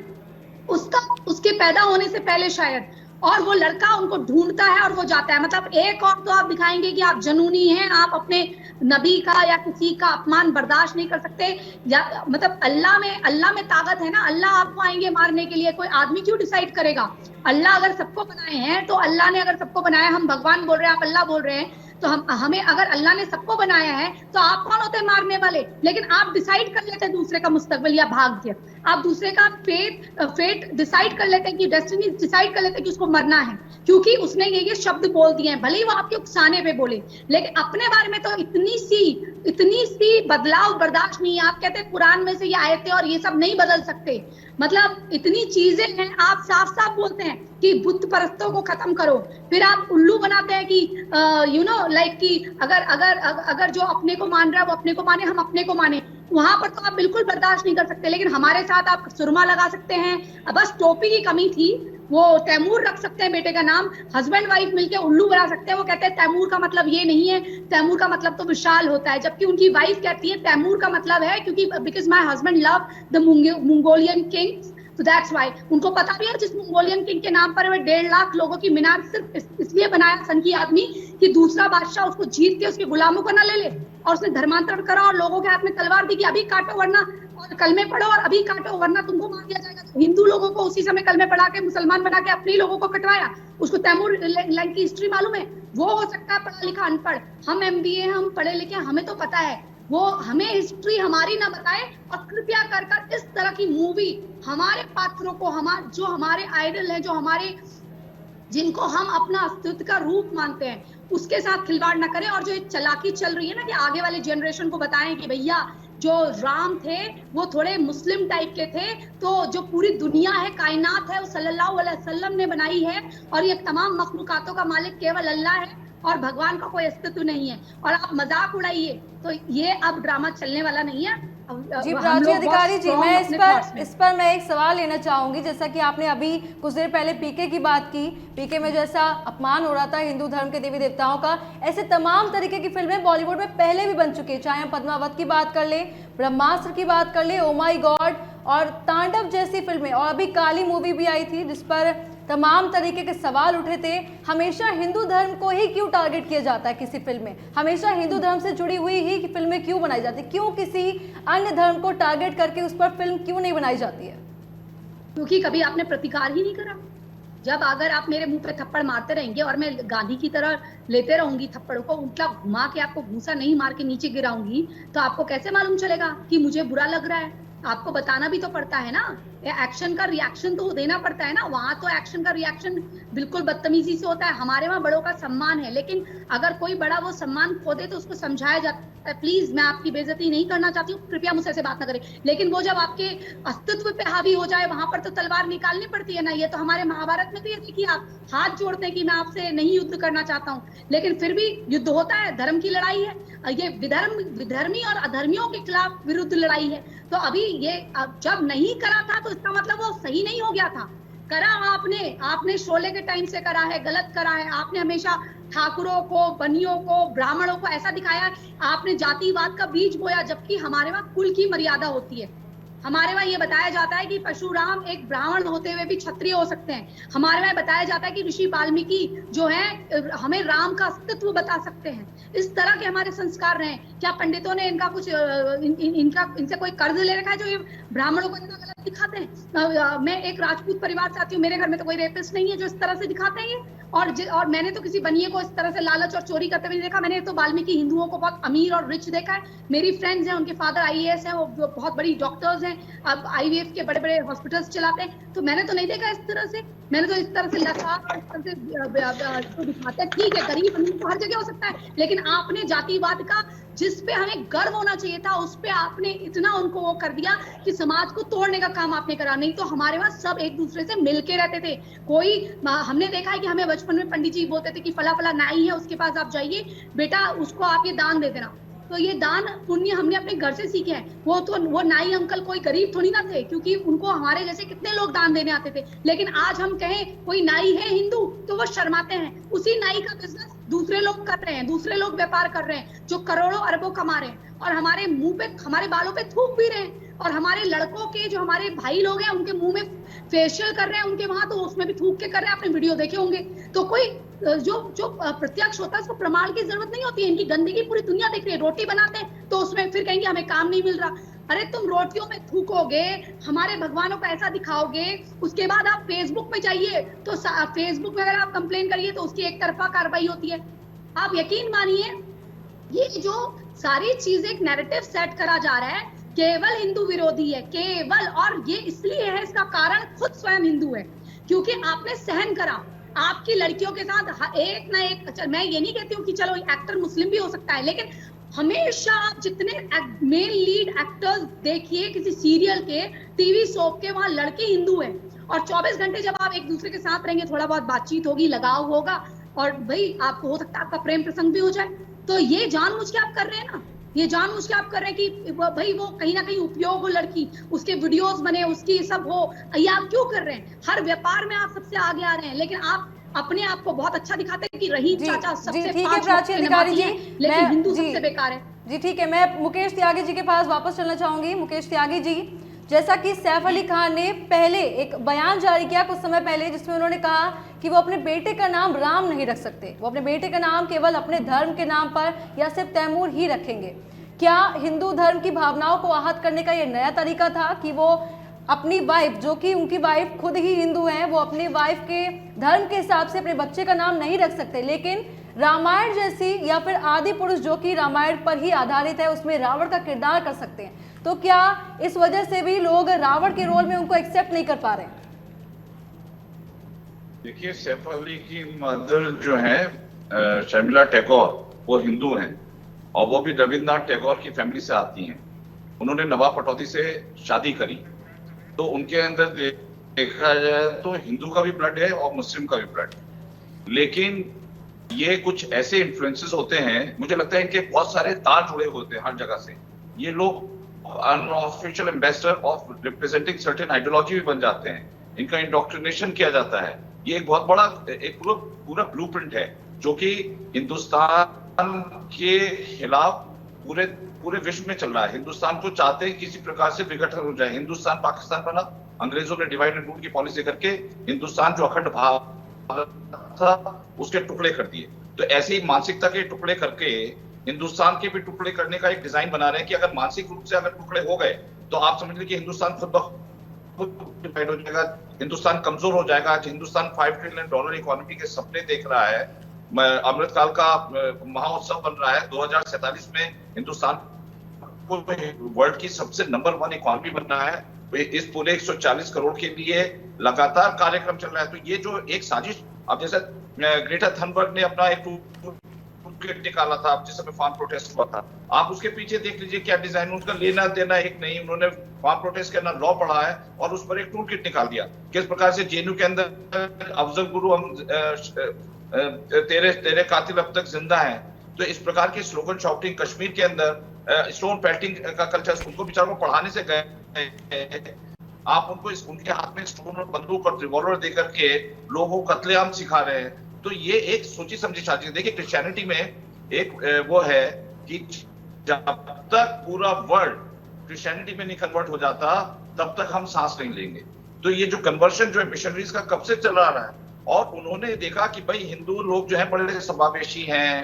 उसके पैदा होने से पहले शायद, और वो लड़का उनको ढूंढता है और वो जाता है। मतलब एक और तो आप दिखाएंगे कि आप जनूनी हैं, आप अपने नबी का या किसी का अपमान बर्दाश्त नहीं कर सकते, या मतलब अल्लाह में ताकत है ना, अल्लाह आपको आएंगे मारने के लिए, कोई आदमी क्यों डिसाइड करेगा। अल्लाह अगर सबको बनाए हैं, तो अल्लाह ने अगर सबको बनाया, हम भगवान बोल रहे हैं, आप अल्लाह बोल रहे हैं, तो हमें अगर अल्लाह ने सबको बनाया है, तो आप कौन होते हैं मारने वाले। लेकिन आप डिसाइड कर लेते हैं दूसरे का मुस्तकबिल या भाग्य, आप दूसरे का फेट डिसाइड कर लेते हैं, कि डेस्टिनी डिसाइड कर लेते हैं कि उसको मरना है, क्योंकि उसने ये शब्द बोल दिए हैं, भले ही वो आपके उकसाने पे बोले, लेकिन अपने बारे में तो इतनी सी बदलाव बर्दाश्त नहीं है। आप कहते हैं कुरान में से ये आयतें और ये सब नहीं बदल सकते, मतलब इतनी चीजें हैं, आप साफ साफ बोलते हैं कि बुत परस्तों को खत्म करो, फिर आप उल्लू बनाते हैं कि लाइक कि अगर जो अपने को मान रहा है वो अपने को माने, हम अपने को माने, वहां पर तो आप बिल्कुल बर्दाश्त नहीं कर सकते। लेकिन हमारे साथ आप सुरमा लगा सकते हैं, बस टोपी की कमी थी, वो तैमूर रख सकते हैं बेटे का नाम, हस्बैंड वाइफ मिलके उल्लू बना सकते हैं। वो कहते हैं तैमूर का मतलब ये नहीं है, तैमूर का मतलब तो विशाल होता है, जबकि उनकी वाइफ कहती है तैमूर का मतलब है क्योंकि because my husband love the Mongolian Kings, तो दैट्स व्हाई। उनको पता भी है जिस मंगोलियन किंग के नाम पर वे 1.5 लाख लोगों की मीनार सिर्फ इसलिए बनाया सन की आदमी कि दूसरा बादशाह उसको जीत के उसके गुलामों को ना ले ले, और उसने धर्मांतरण करा और लोगों के हाथ में तलवार दी कि अभी काटो वरना, और कलमे पढ़ो और अभी काटो वरना तुमको मार दिया जाएगा। तो हिंदू लोगों को उसी समय कलमे पढ़ा के मुसलमान बना के अपने लोगों को कटवाया। उसको तैमूर लैंड की हिस्ट्री मालूम है, वो हो सकता है पढ़ा लिखा अनपढ़, हम MBA हम पढ़े लिखे, हमें तो पता है, वो हमें हिस्ट्री हमारी ना बताए। और कृपया कर इस तरह की मूवी हमारे पात्रों को, जो हमारे आइडल है, जो हमारे जिनको हम अपना अस्तित्व का रूप मानते हैं, उसके साथ खिलवाड़ ना करें। और जो एक चलाकी चल रही है ना कि आगे वाले जनरेशन को बताएं कि भैया जो राम थे वो थोड़े मुस्लिम टाइप के थे, तो जो पूरी दुनिया है, कायनात है, वो सल्लल्लाहु अलैहि वसल्लम ने बनाई है, और ये तमाम मखलूकातों का मालिक केवल अल्लाह है, और भगवान का कोई अस्तित्व नहीं है, और आप मजाक उड़ाइए, तो ये अब ड्रामा चलने वाला नहीं है। जी प्राची अधिकारी जी, मैं इस पर मैं एक सवाल लेना चाहूंगी। जैसा कि आपने अभी कुछ देर पहले पीके की बात की, पीके में जैसा अपमान हो रहा था हिंदू धर्म के देवी देवताओं का, ऐसे तमाम तरीके की फिल्में बॉलीवुड में पहले भी बन चुकी है, चाहे हम पद्मावत की बात कर ले, ब्रह्मास्त्र की बात कर ले, ओ माय गॉड और तांडव जैसी फिल्में, और अभी काली मूवी भी आई थी जिस पर तमाम तरीके के सवाल उठे थे। हमेशा हिंदू धर्म को ही क्यों टारगेट किया जाता है किसी फिल्म में, हमेशा हिंदू धर्म से जुड़ी हुई ही फिल्में क्यों बनाई जाती है, क्यों किसी अन्य धर्म को टारगेट करके उस पर फिल्म क्यों नहीं बनाई जाती है? क्योंकि कभी आपने प्रतिकार ही नहीं करा। जब अगर आप मेरे मुंह पे थप्पड़ मारते रहेंगे और मैं गांधी की तरह लेते रहूंगी थप्पड़ों को, उल्टा घुमा के आपको घूसा नहीं मार के नीचे गिराऊंगी, तो आपको कैसे मालूम चलेगा कि मुझे बुरा लग रहा है? आपको बताना भी तो पड़ता है ना, एक्शन का रिएक्शन तो देना पड़ता है ना। वहां तो एक्शन का रिएक्शन बिल्कुल बदतमीजी से होता है। हमारे वहाँ बड़ों का सम्मान है, लेकिन अगर कोई बड़ा वो सम्मान खो दे तो उसको समझाया जाता है, प्लीज मैं आपकी बेइज्जती नहीं करना चाहती हूँ, कृपया मुझसे ऐसे बात ना करें। लेकिन वो जब आपके अस्तित्व पे हावी हो जाए, वहां पर तो तलवार निकालनी पड़ती है ना। ये तो हमारे महाभारत में भी है, देखिए आप हाथ जोड़ते हैं कि मैं आपसे नहीं युद्ध करना चाहता हूँ, लेकिन फिर भी युद्ध होता है, धर्म की लड़ाई है, ये विधर्मी और अधर्मियों के खिलाफ विरुद्ध लड़ाई है। तो अभी ये जब नहीं करा था तो इसका मतलब वो सही नहीं हो गया था। करा आपने शोले के टाइम से करा है, गलत करा है। आपने हमेशा ठाकुरों को, बनियों को, ब्राह्मणों को ऐसा दिखाया, आपने जातिवाद का बीज बोया, जबकि हमारे वहां कुल की मर्यादा होती है। हमारे वहां ये बताया जाता है कि परशुराम एक ब्राह्मण होते हुए भी क्षत्रिय हो सकते हैं। हमारे वहां बताया जाता है कि ऋषि वाल्मीकि जो है हमें राम का अस्तित्व बता सकते हैं। इस तरह के हमारे संस्कार रहे। क्या पंडितों ने इनका कुछ इनसे कोई कर्ज ले रखा है जो ये ब्राह्मणों को इतना गलत दिखाते हैं? मैं एक राजपूत परिवार से आती हूँ, मेरे घर में तो कोई रेपिस्ट नहीं है जो इस तरह से दिखाते हैं ये। और मैंने तो किसी बनिए को इस तरह से लालच और चोरी करते हुए नहीं देखा। मैंने तो वाल्मीकि हिंदुओं को बहुत अमीर और रिच देखा है। मेरी फ्रेंड्स हैं, उनके फादर आईएएस हैं, वो बहुत बड़ी डॉक्टर्स हैं, अब आईवीएफ के बड़े बड़े हॉस्पिटल्स चलाते हैं। तो मैंने तो नहीं देखा इस तरह से। मैंने तो इस तरह से लखा तो दिखाते हैं। ठीक है, गरीब अमीर तो हर जगह हो सकता है, लेकिन आपने जातिवाद का जिस पे हमें गर्व होना चाहिए था उस पे आपने इतना उनको वो कर दिया कि समाज को तोड़ने का काम आपने करा। नहीं तो हमारे वहां सब एक दूसरे से मिलके रहते थे। कोई हमने देखा है कि हमें बचपन में पंडित जी बोलते थे कि फला फला नाई है, उसके पास आप जाइए बेटा, उसको आप ये दान दे देना। तो ये दान पुण्य हमने अपने घर से सीखे हैं। वो नाई अंकल कोई गरीब थोड़ी ना थे, क्योंकि उनको हमारे जैसे कितने लोग दान देने आते थे। लेकिन आज हम कहें कोई नाई है हिंदू तो वो शर्माते हैं। उसी नाई का बिजनेस दूसरे लोग कर रहे हैं, दूसरे लोग व्यापार कर रहे हैं जो करोड़ों अरबों कमा रहे हैं, और हमारे मुंह पे, हमारे बालों पे थूक भी रहे हैं। और हमारे लड़कों के जो हमारे भाई लोग हैं उनके मुंह में फेशियल कर रहे हैं उनके वहां, तो उसमें भी थूक के कर रहे हैं। आपने वीडियो देखे होंगे। तो कोई जो प्रत्यक्ष होता है उसको प्रमाण की जरूरत नहीं होती है। इनकी गंदगी पूरी दुनिया देख रही है। रोटी बनाते हैं तो उसमें फिर कहेंगे हमें काम नहीं मिल रहा। अरे तुम रोटियों में थूकोगे, हमारे भगवानों को ऐसा दिखाओगे, उसके बाद आप फेसबुक पे जाइए तो फेसबुक में अगर आप कंप्लेन करिए तो उसकी एक तरफा कार्रवाई होती है। आप यकीन मानिए, ये जो सारी चीजें एक नैरेटिव सेट करा जा रहा है केवल हिंदू विरोधी है, केवल। और ये इसलिए है, इसका कारण खुद स्वयं हिंदू है, क्योंकि आपने सहन करा आपकी लड़कियों के साथ एक ना एक। मैं ये नहीं कहती हूँ कि चलो एक्टर मुस्लिम भी हो सकता है, लेकिन हमेशा आप जितने मेन लीड एक्टर्स देखिए किसी सीरियल के, टीवी सोप के, वहां लड़के हिंदू हैं। और 24 घंटे जब आप एक दूसरे के साथ रहेंगे, थोड़ा बहुत बातचीत होगी, लगाव होगा, और भाई आपको हो सकता है आपका प्रेम प्रसंग भी हो जाए। तो ये जानबूझ के आप कर रहे हैं ना, ये जानबूझ के आप कर रहे हैं कि भाई वो कहीं ना कहीं उपयोग हो लड़की, उसके वीडियोस बने, उसकी सब हो। ये आप क्यों कर रहे हैं? हर व्यापार में आप सबसे आगे आ रहे हैं, लेकिन आप अपने आप को बहुत अच्छा दिखाते हैं कि रहीम चाचा सबसे प्राची अधिकारी जी, लेकिन हिंदू सबसे बेकार है। जी ठीक है, मैं मुकेश त्यागी जी के पास वापस चलना चाहूंगी। मुकेश त्यागी जी, जैसा कि सैफ अली खान ने पहले एक बयान जारी किया कुछ समय पहले, जिसमें उन्होंने कहा कि वो अपने बेटे का नाम राम नहीं रख सकते, वो अपने बेटे का नाम केवल अपने धर्म के नाम पर या सिर्फ तैमूर ही रखेंगे। क्या हिंदू धर्म की भावनाओं को आहत करने का ये नया तरीका था कि वो अपनी वाइफ, जो कि उनकी वाइफ खुद ही हिंदू हैं, वो अपनी वाइफ के धर्म के हिसाब से अपने बच्चे का नाम नहीं रख सकते, लेकिन रामायण जैसी या फिर आदि पुरुष जो कि रामायण पर ही आधारित है उसमें रावण का किरदार कर सकते हैं? तो क्या इस वजह से भी लोग रावण के रोल में उनको एक्सेप्ट नहीं कर पा रहे हैं? देखिए, सैफ अली की मदर जो है शर्मिला टैगोर, वो हिंदू हैं और वो भी रविन्द्रनाथ टैगोर की फैमिली से आती हैं। उन्होंने नवाब पटौदी से शादी करी, तो उनके अंदर देखा जाए तो हिंदू का भी ब्लड है और मुस्लिम का भी ब्लड है। लेकिन ये कुछ ऐसे इन्फ्लुएंसेस होते हैं, मुझे लगता है इनके बहुत सारे तार जुड़े होते हैं हर जगह से। ये लोग unofficial ambassador of representing certain ideology भी बन जाते हैं, इनका इंडोक्ट्रिनेशन किया जाता है। ये एक बहुत बड़ा एक पूरा ब्लूप्रिंट है जो कि हिंदुस्तान के खिलाफ पूरे विश्व में चल रहा है। हिंदुस्तान को चाहते हैं किसी प्रकार से विघटन हो जाए। हिंदुस्तान पाकिस्तान बना, अंग्रेजों ने डिवाइड एंड रूल की पॉलिसी करके हिंदुस्तान जो अखंड भारत था उसके टुकड़े कर दिए। तो ऐसे ही मानसिकता के टुकड़े करके हिंदुस्तान के भी टुकड़े करने का एक डिजाइन बना रहे हैं कि अगर मानसिक रूप से अगर टुकड़े हो गए तो आप समझ लीजिए कि हिंदुस्तान खुद ब खुद डिवाइड हो जाएगा, हिंदुस्तान कमजोर हो जाएगा। आज हिंदुस्तान $5 ट्रिलियन इकोनॉमी के सपने देख रहा है, अमृतकाल का महोत्सव बन रहा है। 2047 में हिंदुस्तान को वर्ल्ड की सबसे नंबर 1 इकोनॉमी बनना है इस पूरे 140 करोड़ के लिए लगातार कार्यक्रम चल रहा है। तो ये जो एक साजिश, अब जैसे ग्रेटा थनबर्ग ने अपना एक निकाला था जिस समय फार्म प्रोटेस्ट हुआ था, आप उसके पीछे देख लीजिए क्या डिजाइन, उसका लेना देना एक नहीं, उन्होंने फार्म प्रोटेस्ट का लॉ पढ़ा है और उस पर एक टूल किट निकाल दिया। किस प्रकार से जेएनयू के अंदर अफजल गुरु हम तेरे कातिल अब तक जिंदा हैं, तो इस प्रकार की स्लोगन शाउटिंग, कश्मीर के अंदर स्टोन पेल्टिंग का कल्चर, उनको बेचारों को पढ़ाने से गए, आप उनको उनके हाथ में स्टोन और बंदूक और रिवॉल्वर देकर के लोगों को कत्लेआम सिखा रहे हैं। तो ये एक सोची समझी साजिश। देखिए क्रिश्चियनिटी में एक वो है कि जब तक पूरा वर्ल्ड क्रिश्चियनिटी में नहीं कन्वर्ट हो जाता तब तक हम सांस नहीं लेंगे। तो ये जो कन्वर्शन जो है मिशनरीज का कब से चला रहा है, और उन्होंने देखा कि भाई हिंदू लोग जो है बड़े समावेशी हैं,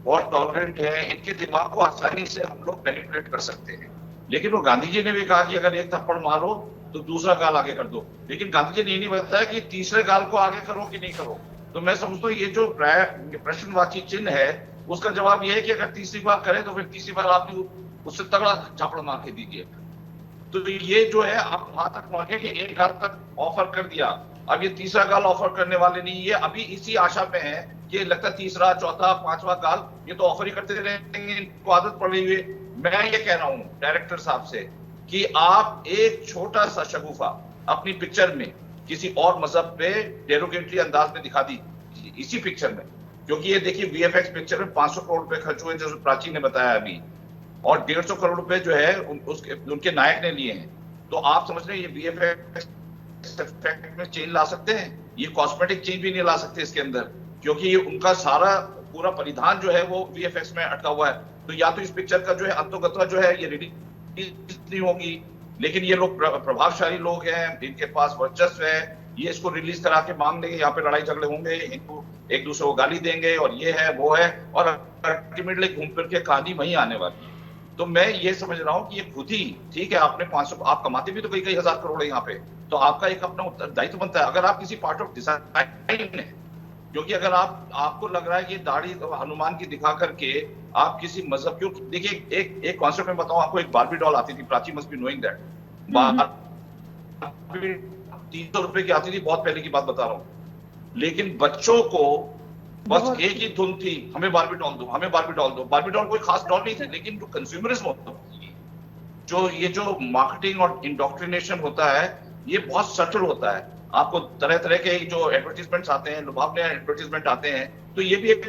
बहुत टॉलरेंट हैं, इनके दिमाग को आसानी से हम लोग मैनिपुलेट कर सकते हैं। लेकिन वो गांधी जी ने भी कहा कि अगर एक थप्पड़ मारो तो दूसरा गाल आगे कर दो, लेकिन गांधी जी ने ये नहीं बताया कि तीसरे गाल को आगे करो कि नहीं करो। तो मैं समझता हूँ ये जो प्रश्नवाची चिन्ह है उसका जवाब ये है कि अगर तीसरी बार करें तो फिर तीसरी बार आप उससे तगड़ा झापड़ मार के दीजिए। तो ये जो है आप वहां तक पहुंचे कि एक गाल तक ऑफर कर दिया, अब ये तीसरा गाल ऑफर करने वाले नहीं, ये अभी इसी आशा में है कि लगता है तीसरा, चौथा, पांचवा गाल ये तो ऑफर ही करते रहेंगे, इनको आदत पड़ रही है। मैं ये कह रहा हूँ डायरेक्टर साहब से कि आप एक छोटा सा शगुफा अपनी पिक्चर में किसी और मजहब पे डेरोगेटरी अंदाज में दिखा दी इसी पिक्चर में, क्योंकि ये देखिए वीएफएक्स पिक्चर में 500 करोड़ रुपए खर्च हुए जैसे प्राची ने बताया अभी, और 150 करोड़ रुपए जो है उनके नायक ने लिए हैं। तो आप समझ रहे हैं ये वीएफएक्स इफेक्ट में चेंज ला सकते हैं, ये कॉस्मेटिक चेंज भी नहीं ला सकते इसके अंदर, क्योंकि ये उनका सारा पूरा परिधान जो है वो वीएफएक्स में अटका हुआ है। तो या तो इस पिक्चर का जो है अंतोगत्वा जो है ये रिलीज नहीं होगी, लेकिन ये लोग प्रभावशाली लोग हैं, इनके पास वर्चस्व है, ये इसको रिलीज करा के मांग लेंगे, यहाँ पे लड़ाई झगड़े होंगे, इनको एक दूसरे को गाली देंगे और ये है वो है, और अल्टीमेटली घूम फिर के कहानी वहीं आने वाली है। तो मैं ये समझ रहा हूँ कि ये खुद ही ठीक है, आपने 500 आप कमाते भी तो कई हजार करोड़ है यहाँ पे, तो आपका एक अपना उत्तरदायित्व बनता है। अगर आप किसी पार्ट ऑफ डिजाइन है, क्योंकि अगर आपको लग रहा है कि दाढ़ी हनुमान की दिखा करके आप किसी मजहब, क्योंकि देखिए एक कॉन्सेप्ट में बताऊं आपको, एक बारबी डॉल आती थी, Prachi must be knowing that, 300 रुपए की आती थी, बहुत पहले की बात बता रहा हूँ, लेकिन बच्चों को बस एक ही धुन थी, हमें बारबी डॉल दो, हमें बारबी डॉल दो। बारबी डॉल कोई खास डॉल नहीं थी, लेकिन जो कंज्यूमरिज्म होता है, जो मार्केटिंग और इंडोक्ट्रिनेशन होता है, ये बहुत सटल होता है। आपको तरह तरह के जो एडवर्टीजमेंट्स आते हैं, लुभावने एडवर्टीजमेंट आते हैं, तो ये भी एक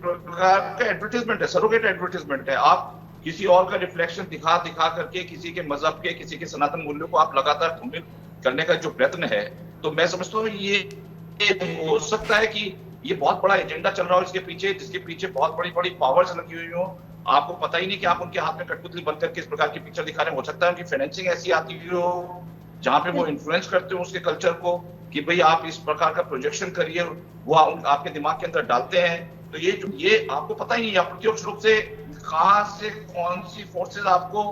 प्रकार का एडवर्टीजमेंट है, सरोगेट एडवर्टीजमेंट है। आप किसी और का रिफ्लेक्शन दिखा करके किसी के मजहब के, किसी के सनातन मूल्यों को आप लगातार धूमिल करने का जो प्रयत्न है, तो मैं समझता हूँ ये हो सकता है कि ये बहुत बड़ा एजेंडा चल रहा हो इसके पीछे, जिसके पीछे बहुत बड़ी बड़ी पावर्स लगी हुई हो, आपको पता ही नहीं कि आप उनके हाथ में कठपुतली बनकर किस प्रकार की पिक्चर दिखा रहे हैं। हो सकता है उनकी फाइनेंसिंग ऐसी आती हो जहां पे वो इन्फ्लुएंस करते हो उसके कल्चर को कि भाई आप इस प्रकार का प्रोजेक्शन करिए, वो आपके दिमाग के अंदर डालते हैं। तो ये आपको पता ही नहीं अप्रत्यक्ष रूप से कहां से कौन सी फोर्सेस आपको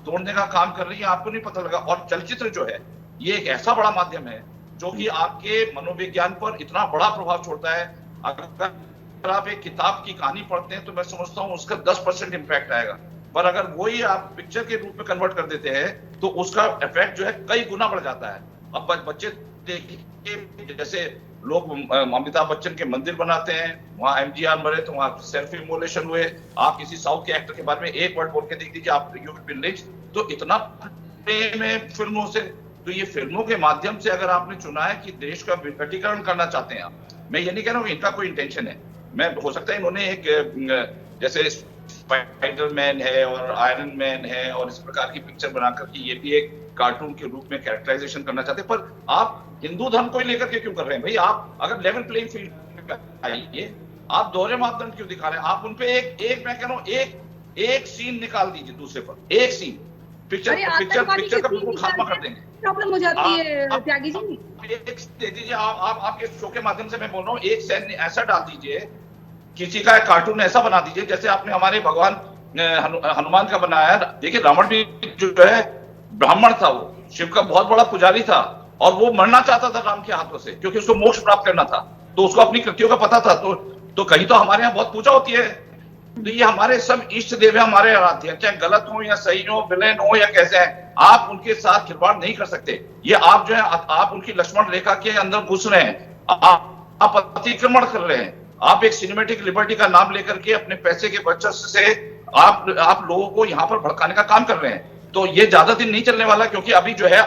तोड़ने का काम कर रही है, आपको नहीं पता लगा। और चलचित्र जो है ये एक ऐसा बड़ा माध्यम है जो कि आपके मनोविज्ञान पर इतना बड़ा प्रभाव छोड़ता है। अगर आप एक किताब की कहानी पढ़ते हैं तो मैं समझता हूँ उसका 10% इम्पैक्ट आएगा, पर अगर वही आप पिक्चर के रूप में कन्वर्ट कर देते हैं तो उसका इफेक्ट जो है कई गुना बढ़ जाता है। अब बच्चे देखिए, जैसे लोग अमिताभ बच्चन के मंदिर बनाते हैं, वहां एमजीआर मरे तो वहां सेल्फ इमोलेशन हुए, आप किसी साउथ के एक्टर के बारे में एक वर्ड बोल के देख दीजिए, आप यू विल बी लिंच्ड। तो इतना प्रेम है फिल्मों से, तो ये फिल्मों के माध्यम से अगर आपने चुना है कि देश का विघटीकरण करना चाहते हैं आप, मैं ये नहीं कह रहा हूँ इनका कोई इंटेंशन है, मैं हो सकता है इन्होंने एक जैसे स्पाइडरमैन है और आयरन मैन है और इस प्रकार की पिक्चर बना करके ये भी एक कार्टून के रूप में कैरेक्टराइजेशन करना चाहते हैं, पर आप हिंदू धर्म को लेकर के क्यों कर रहे हैं भाई? आप अगर लेवल प्लेइंग फील्ड पे आइए, आप दोहरे मापदंड क्यों दिखा रहे हैं? आप उनपे एक मैं कह रहा हूँ एक सीन निकाल दीजिए दूसरे पर, एक सीन पिक्चर का बिल्कुल खात्मा कर देंगे, प्रॉब्लम हो जाती है त्यागी जी। एक दे दीजिए, आप आपके शो के माध्यम से मैं बोल रहा हूँ, एक सीन ऐसा डाल दीजिए, किसी का कार्टून ऐसा बना दीजिए जैसे आपने हमारे भगवान हनुमान का बनाया। देखिए रावण भी जो है ब्राह्मण था, वो शिव का बहुत बड़ा पुजारी था और वो मरना चाहता था राम के हाथों से क्योंकि उसको मोक्ष प्राप्त करना था, तो उसको अपनी कृतियों का पता था। तो कहीं तो हमारे यहाँ बहुत पूजा होती है, तो ये हमारे सब इष्ट देव है, हमारे आराध्य हैं, चाहे गलत हो या सही हो, विलेन हो या कैसे है, आप उनके साथ खिलवाड़ नहीं कर सकते। ये आप जो है आप उनकी लक्ष्मण रेखा के अंदर घुस रहे हैं, आप अतिक्रमण कर रहे हैं, आप एक सिनेमेटिक लिबर्टी का नाम लेकर के अपने पैसे के वर्चस्व से आप लोगों को यहाँ पर भड़काने का काम कर रहे हैं। तो ये ज्यादा दिन नहीं चलने वाला, क्योंकि अभी जो है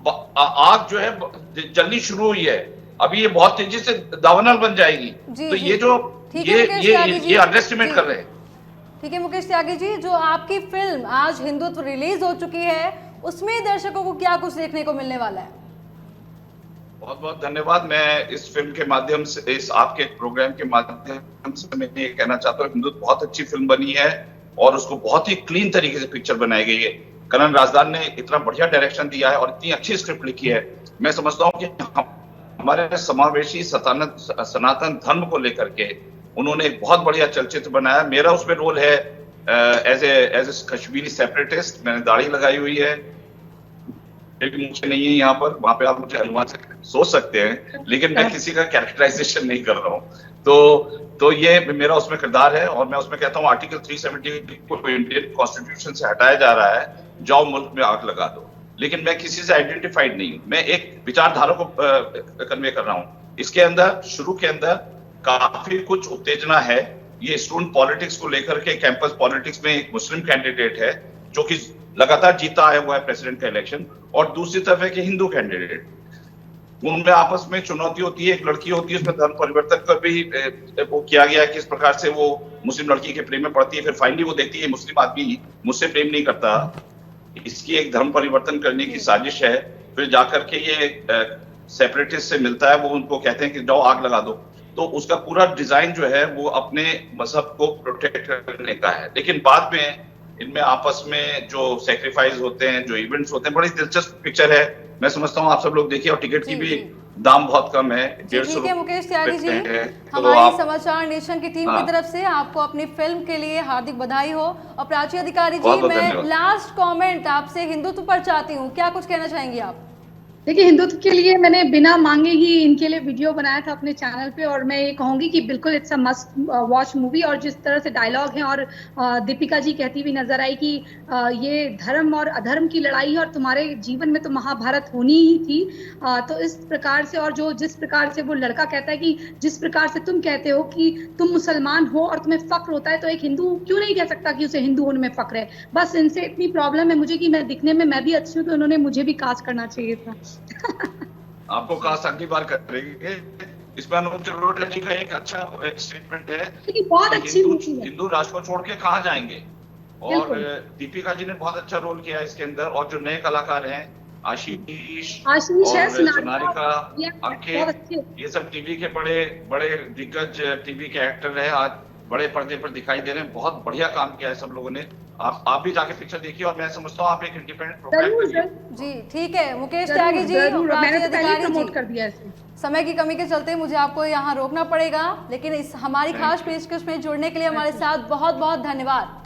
आग जो है जल्दी शुरू हुई है, अभी ये बहुत तेजी से दावानल बन जाएगी। तो ये जो ये अंडरएस्टिमेट कर रहे हैं। ठीक है मुकेश त्यागी जी, जो आपकी फिल्म आज हिंदुत्व रिलीज हो चुकी है, उसमें दर्शकों को क्या कुछ देखने को मिलने वाला है? बहुत बहुत धन्यवाद। मैं इस फिल्म के माध्यम से, इस आपके प्रोग्राम के माध्यम से मैं ये कहना चाहता हूँ, हिंदुत्व बहुत अच्छी फिल्म बनी है और उसको बहुत ही क्लीन तरीके से पिक्चर बनाई गई है। करण राजदान ने इतना बढ़िया डायरेक्शन दिया है और इतनी अच्छी स्क्रिप्ट लिखी है। मैं समझता हूँ कि हमारे समावेशी सनातन धर्म को लेकर के उन्होंने एक बहुत बढ़िया चलचित्र बनाया। मेरा उसमें रोल है एज ए कश्मीरी सेपरेटिस्ट। मैंने दाढ़ी लगाई हुई है, मुझे नहीं है यहाँ पर, वहां पे आप मुझे अनुमान से सोच सकते हैं, लेकिन मैं किसी का कैरेक्टराइजेशन नहीं कर रहा हूँ। तो ये मेरा उसमें किरदार है और मैं उसमें कहता हूँ आर्टिकल 370 को इंडियन कॉन्स्टिट्यूशन से हटाया जा रहा है, जाओ मुल्क में आग लगा दो। लेकिन मैं किसी से आइडेंटिफाइड नहीं हूँ, मैं एक विचारधारा को कन्वे कर रहा हूँ। इसके अंदर शुरू के अंदर काफी कुछ उत्तेजना है। ये स्टूडेंट पॉलिटिक्स को लेकर के, कैंपस पॉलिटिक्स में एक मुस्लिम कैंडिडेट है जो कि लगातार जीता आया हुआ है प्रेसिडेंट का इलेक्शन, और दूसरी तरफ है कि हिंदू कैंडिडेट। उनमें आपस में चुनौती होती है, एक लड़की होती है, उसमें धर्म परिवर्तन का भी वो किया गया है, किस प्रकार से वो मुस्लिम लड़की के प्रेम में पड़ती है, फिर फाइनली वो देखती है मुस्लिम आदमी मुझसे प्रेम नहीं करता, इसकी एक धर्म परिवर्तन करने की साजिश है। फिर जाकर के ये सेपरेटिस्ट से मिलता है, वो उनको कहते हैं कि जाओ आग लगा दो। तो उसका पूरा डिजाइन जो है वो अपने मजहब को प्रोटेक्ट करने का है। लेकिन बाद में इनमें आपस में जो सेक्रीफाइस होते हैं, जो इवेंट्स होते हैं, बड़ी दिलचस्प पिक्चर है। मैं समझता हूँ आप सब लोग देखिए, और टिकट की भी दाम बहुत कम है, 150 ठीक है मुकेश त्यागी जी, तो हमारी समाचार नेशन की टीम की तरफ से आपको अपनी फिल्म के लिए हार्दिक बधाई हो। और प्राची अधिकारी जी, मैं लास्ट कमेंट आपसे हिंदुत्व पर चाहती हूँ, क्या कुछ कहना चाहेंगी आप? देखिए, हिंदुत्व के लिए मैंने बिना मांगे ही इनके लिए वीडियो बनाया था अपने चैनल पे, और मैं ये कहूंगी कि बिल्कुल it's a must watch movie. और जिस तरह से डायलॉग है, और दीपिका जी कहती हुई नजर आई कि ये धर्म और अधर्म की लड़ाई है और तुम्हारे जीवन में तो महाभारत होनी ही थी। तो इस प्रकार से, और जो जिस प्रकार से वो लड़का कहता है कि जिस प्रकार से तुम कहते हो कि तुम मुसलमान हो और तुम्हें फक्र होता है, तो एक हिंदू क्यों नहीं कह सकता कि उसे हिंदू होने में फक्र है। बस इनसे इतनी प्रॉब्लम है मुझे कि मैं दिखने में मैं भी अच्छी हूँ, तो इन्होंने मुझे भी कास्ट करना चाहिए था। आपको कास्ट अगली बार करेंगे। इसमें अनुप जलोटा जी का एक अच्छा स्टेटमेंट है, बहुत अच्छी हिंदू राष्ट्र को छोड़ के कहाँ जाएंगे। और दीपिका जी ने बहुत अच्छा रोल किया इसके अंदर। और जो नए कलाकार हैं, आशीष है, सोनारिका, अंकित, ये सब टीवी के बड़े बड़े दिग्गज टीवी के एक्टर है, आज बड़े पर्दे पर दिखाई दे रहे हैं। बहुत बढ़िया काम किया है सब लोगों ने। आप भी जाके पिक्चर देखिए, और मैं समझता हूँ आप एक इंडिपेंडेंट प्रोग्राम जी। ठीक है मुकेश त्यागी जी, मैंने तो पहले प्रमोट कर दिया है। समय की कमी के चलते मुझे आपको यहाँ रोकना पड़ेगा, लेकिन इस हमारी खास पेशकश में जुड़ने के लिए हमारे साथ बहुत बहुत धन्यवाद।